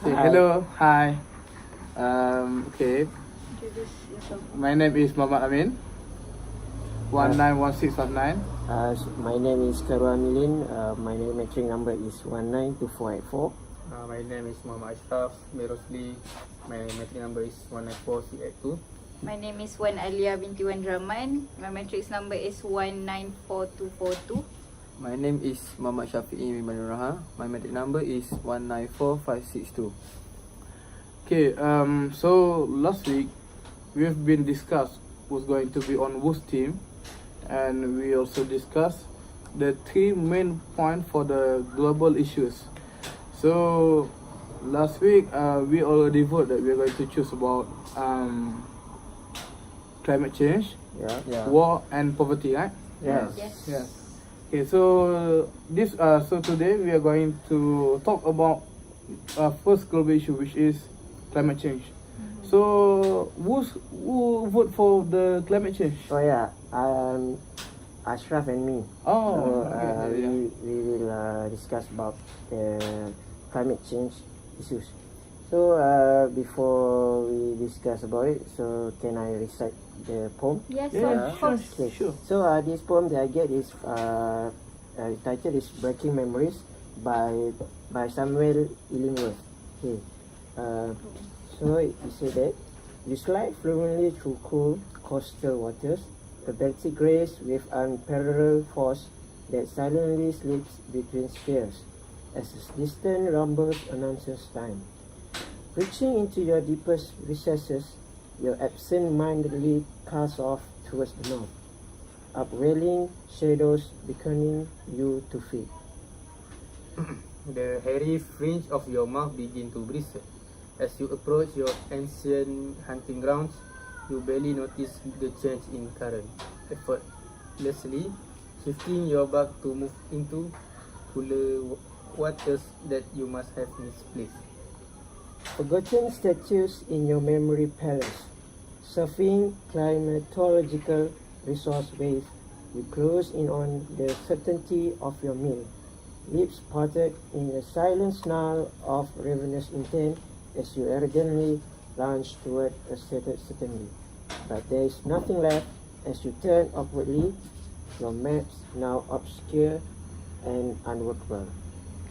Hello, hi. Okay, Introduce yourself. my name is Muhammad Amin. 191659. My name is Karwa Milin. My metric number is 192484. My name is Muhammad Ashraf Merosli. My metric number is 194682. My name is Wan Alia binti Wan Rahman. My matrix number is 194242. My name is Muhammad Syafi'i Manuraha. My metric number is 194562. Okay, so last week we've been discussed who's going to be on whose team, and we also discussed the three main points for the global issues. So last week we already voted that we're going to choose about climate change, Yeah. war and poverty, right? Yes. Yes. Okay, so today we are going to talk about first global issue, which is climate change. So who vote for the climate change? Oh yeah. Ashraf and me. Oh, So, okay, yeah. we will discuss about the climate change issues. So before we discuss about it, so can I recite the poem? Yes, Yeah, of course. Okay. Sure. So this poem that I get is title is "Breaking Memories" by Samuel Illingworth. Okay. So it said that you slide fluently through cool coastal waters, a Baltic grace with unparalleled force that silently slips between spheres as a distant rumbles announces time. Reaching into your deepest recesses, your absent-mindedly cast off towards the north, upwelling shadows beckoning you to feed. The hairy fringe of your mouth begin to bristle. As you approach your ancient hunting grounds, you barely notice the change in current. Effortlessly shifting your back to move into cooler waters that you must have misplaced. Forgotten statues in your memory palace, surfing climatological resource waves, you close in on the certainty of your meal, lips parted in a silent snarl of ravenous intent as you arrogantly launch toward a certainty. But there is nothing left as you turn upwardly, your maps now obscure and unworkable.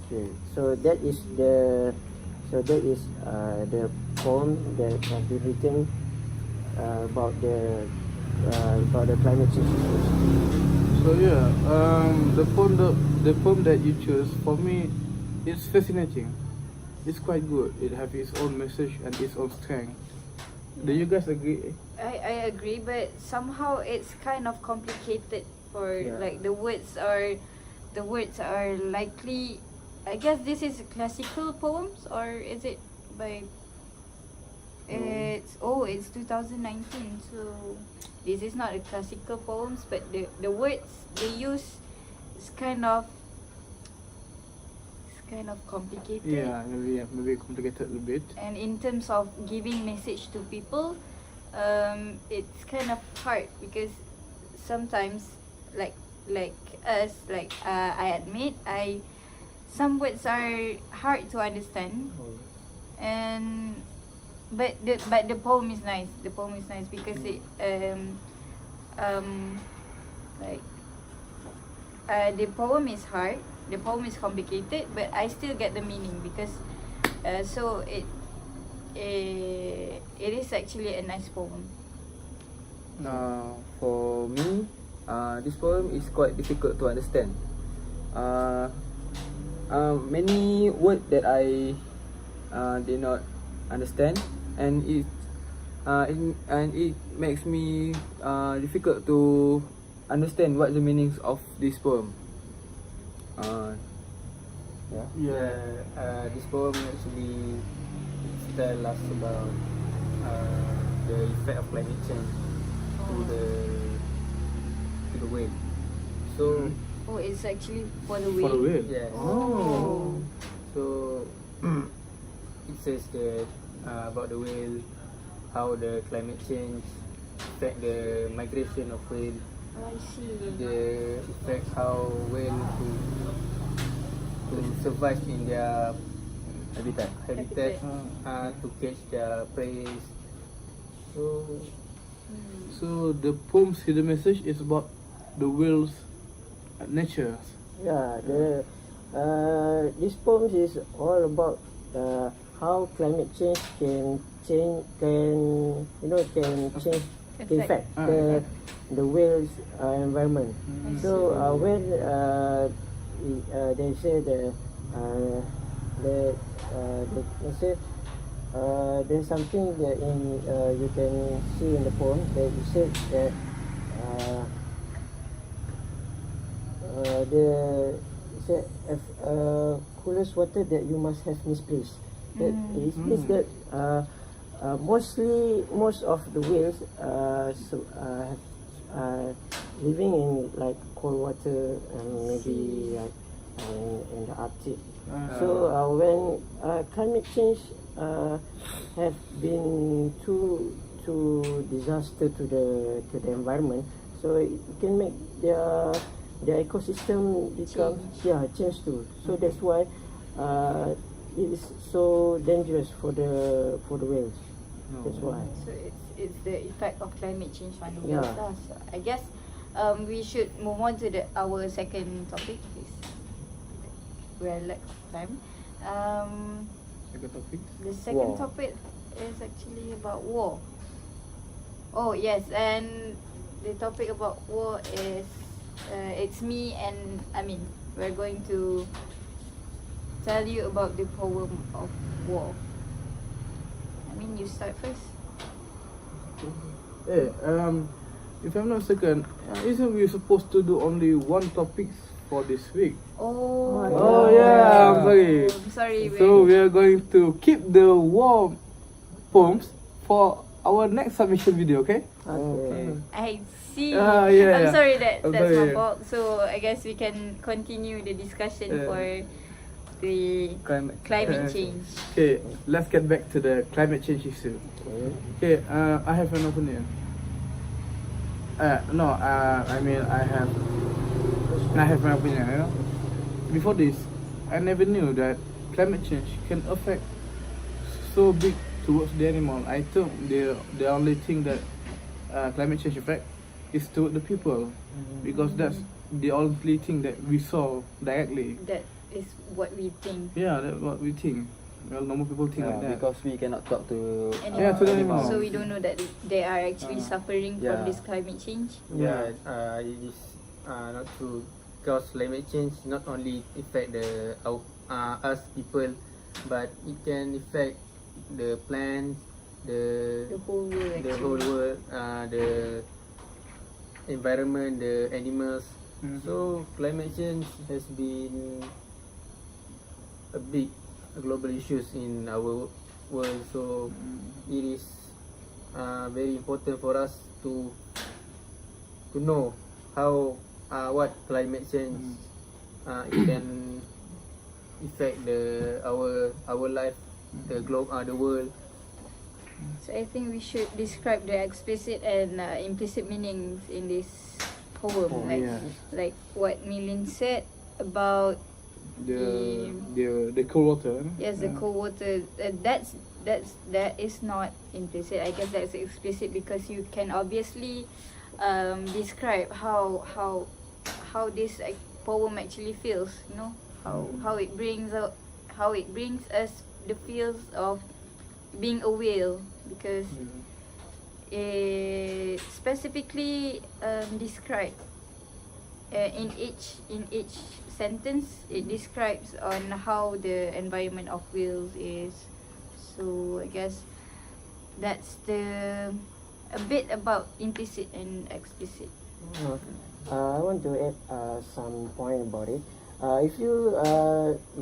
Okay, so that is the poem that has been written about the climate change issues. So yeah, the poem that you chose for me, it's fascinating. It's quite good. It has its own message and its own strength. Do you guys agree? I agree, but somehow it's kind of complicated for like the words are likely. I guess this is classical poems, or is it by? It's 2019, so this is not a classical poems, but the words they use is kind of complicated. Yeah, maybe complicated a little bit. And in terms of giving message to people, it's kind of hard because sometimes like us, I admit some words are hard to understand, and but the poem is nice. The poem is nice because it the poem is hard. The poem is complicated, but I still get the meaning because so it is actually a nice poem. For me, this poem is quite difficult to understand. Many words that I did not understand, and it makes me difficult to understand what the meanings of this poem. This poem actually tell us about the effect of climate change to the whale. So It's actually for the For the way. whale. yes. Oh. So it says that about the whale, how the climate change affect the migration of whale, I see. the effect how whale to survive in their habitat. habitat Ah. to catch their prey. So So the poem's hidden message is about the whale's nature. Yeah, this poem is all about how climate change can change can affect Ah, the whale's environment. So when they say they say there's something that you can see in the poem that it said that the say coolest water that you must have misplaced. That it means that most of the whales living in like cold water and maybe like in the Arctic. So when climate change have been too disaster to the environment, so it can make their ecosystem become change too. So that's why it is so dangerous for the whales. That's why. So it's the effect of climate change on the Yeah. whales lah. So I guess we should move on to our second topic. We're lack of time. Second topic. The second War. topic is actually about war. Oh yes, and the topic about war is it's me and Amin. We're going to tell you about the poem of war. Amin, you start first. Hey, if I'm not mistaken, isn't we supposed to do only one topic for this week? Oh, Oh yeah, I'm sorry. I'm sorry. So we are going to keep the war poems for our next submission video, okay? Okay. I see. Ah, yeah, I'm yeah. sorry I'm that's sorry, my yeah. fault. So I guess we can continue the discussion Yeah. for the climate change. Okay, let's get back to the climate change issue. Okay, I have an opinion. No, I mean I have my opinion. You know, before this, I never knew that climate change can affect so big towards the animal. I thought the only thing that climate change affect is toward the people, because that's the only thing that we saw directly. That is what we think. Yeah, that's what we think. Well, normal people think like that. Because we cannot talk to Yeah, to the animals. So we don't know that they are actually suffering from yeah. this climate change. yeah, it is not true, because climate change not only affect us people, but it can affect the plants, The whole world the actually. whole world, the environment, the animals. So climate change has been a big global issues in our world. So it is very important for us to know how what climate change it can affect our life, the globe, the world. So I think we should describe the explicit and implicit meanings in this poem, like what Milin said about the cold water. yes, the cold water. That is not implicit. I guess that's explicit, because you can obviously describe how this poem actually feels. You know how it brings us the feels of being a whale, because it specifically describe in each sentence, it describes on how the environment of whales is. So I guess that's a bit about implicit and explicit. I want to add some point about it. If you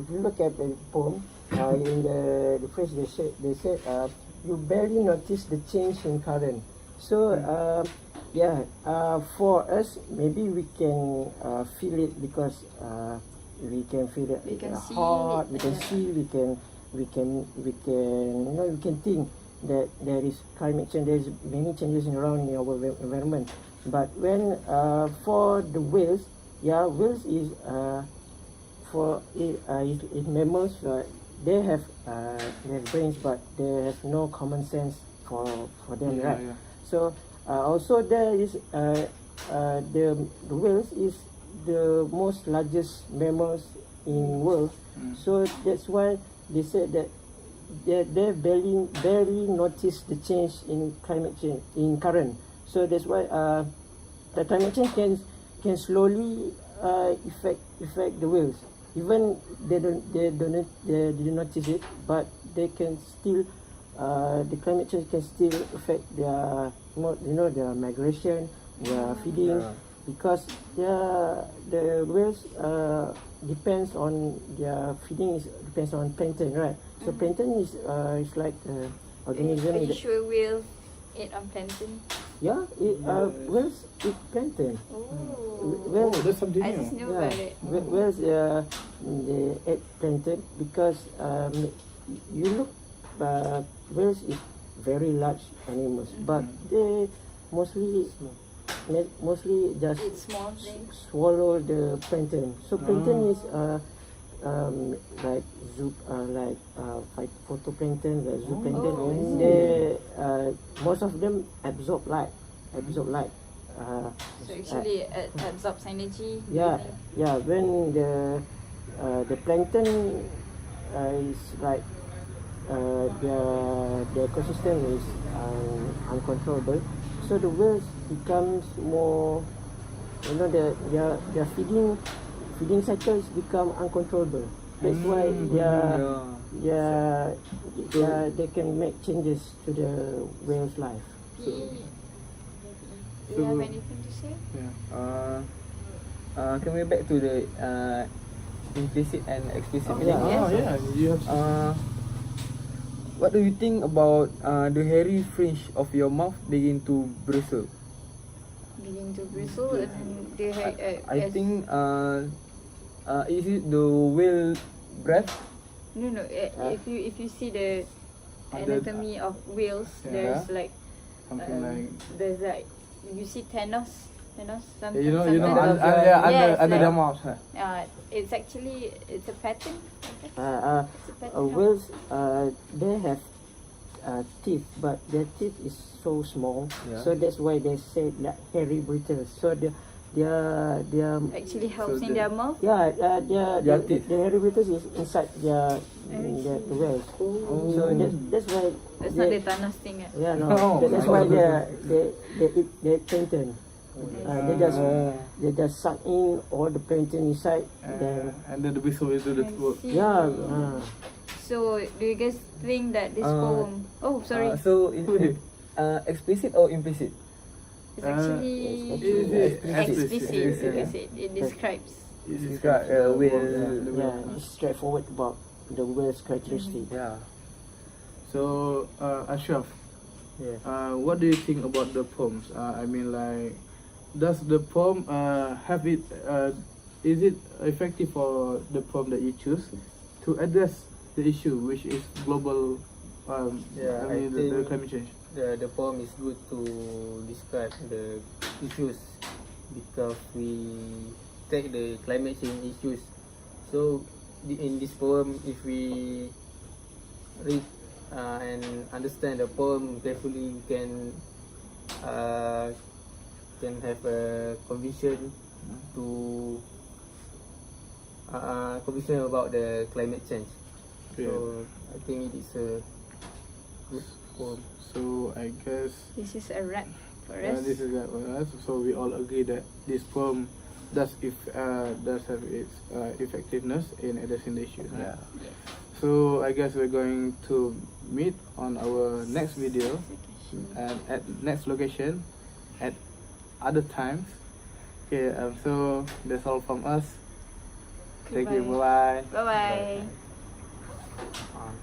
look at the poem, in the phrase they said you barely notice the change in current. So for us, maybe we can feel it, because we can feel it We can see hot. it, We can see. We can think that there is climate change. There's many changes around in our environment. But when for the whales, whales is for it mammals. they have brains, but they have no common sense for them, Yeah, right? yeah. So also there is the whales is the most largest mammals in world. So that's why they said that they barely notice the change in climate change in current. So that's why the climate change can slowly affect the whales. Even they didn't notice it, but they can still the climate change can still affect their their migration, their feeding, because the whales depends on their feeding depends on plankton, right? So plankton is like organism Are you that, sure whales eat on plankton? yeah, whales eat plankton. Oh, Whales, That's something I new. just knew yeah, about it. whales they eat plankton because you look whales is very large animals, but they mostly just It's small things. swallow the plankton. So plankton is like phytoplankton, like zooplankton. Oh. They most of them absorb light. So actually it absorbs energy. Yeah, yeah. When the plankton is like their ecosystem is uncontrollable, so the whales becomes more, their feeding cycles become uncontrollable. That's why they can make changes to the whale's life. Do you have anything to say? Can we back to the implicit and explicit Oh, meaning? yeah. Oh yeah, you have. What do you think about the hairy fringe of your mouth begin to bristle? Begin to bristle and then they have. I think is it the whale breath? No. If you see the anatomy of whales, there's like Something like. there's like you see Thanos. Something. You know, something under- Yes, under the like- mouth. it's actually it's a pattern. It's a pattern. Whales they have teeth, but their teeth is so small, so that's why they say like hairy bristles. So their Actually helps So in their mouth. their teeth. the hairy bristles is inside the whales. So that's why That's not the Thanos thing. yeah, no, No. that's why they eat plankton. They just suck in all the plankton inside. Then And then the whistle will do the work. yeah, So do you guys think that this poem? Oh, sorry. So is it explicit or implicit? It's actually Explicit. explicit. It describes. It's Describe whale. yeah, it's straightforward about the whale's characteristic. Yeah. So, Ashraf, what do you think about the poems? I mean, like, does the poem have it? Is it effective for the poem that you choose to address the issue, which is global? I mean, the climate change. The poem is good to describe the issues because we take the climate change issues. So in this poem, if we read and understand the poem carefully, we can have a conviction to conviction about the climate change. So I think it is a good poem. So I guess This is a wrap for us. this is that for us. So we all agree that this poem does have its effectiveness in addressing the issue. Right? So I guess we're going to meet on our next video and at next location at other times. Okay, so that's all from us. Thank you. Bye bye. Bye bye.